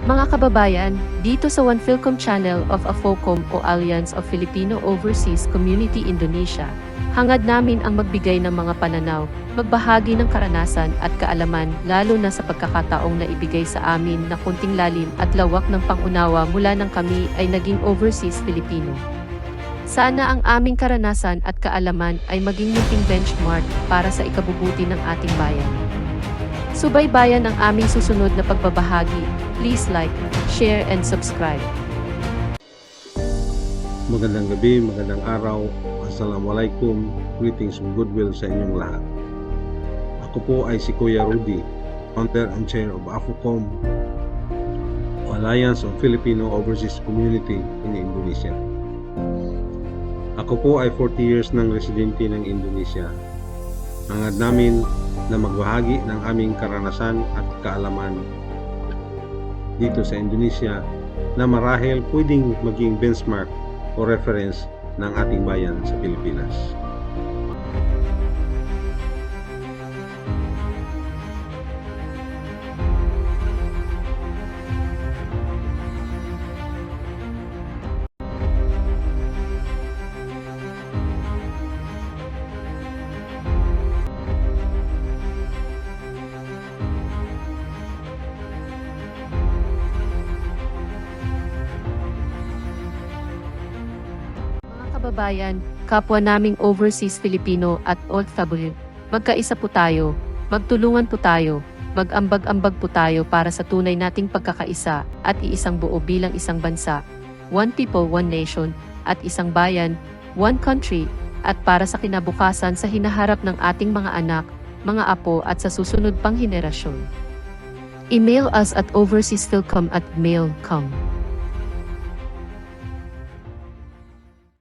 Mga kababayan, dito sa One Philcom Channel of AFOCOM o Alliance of Filipino Overseas Community Indonesia, hangad namin ang magbigay ng mga pananaw, magbahagi ng karanasan at kaalaman lalo na sa pagkakataong naibigay sa amin na kunting lalim at lawak ng pangunawa mula nang kami ay naging overseas Filipino. Sana ang aming karanasan at kaalaman ay maging munting benchmark para sa ikabubuti ng ating bayan. Subaybayan ang aming susunod na pagbabahagi. Please like, share and subscribe. Magandang gabi, magandang araw. Assalamualaikum. Greetings and goodwill sa inyong lahat. Ako po ay si Kuya Rudy, founder and chair of AFOCOM, Alliance of Filipino Overseas Community in Indonesia. Ako po ay 40 years ng residente ng Indonesia. Hangad namin na magbahagi ng aming karanasan at kaalaman dito sa Indonesia na marahil pwedeng maging benchmark o reference ng ating bayan sa Pilipinas. Kababayan, kapwa naming overseas Filipino at OFW, magkaisa po tayo, magtulungan po tayo, mag-ambag-ambag po tayo para sa tunay nating pagkakaisa at iisang buo bilang isang bansa, one people, one nation, at isang bayan, one country, at para sa kinabukasan sa hinaharap ng ating mga anak, mga apo at sa susunod pang henerasyon. Email us at overseasphilcom@mail.com.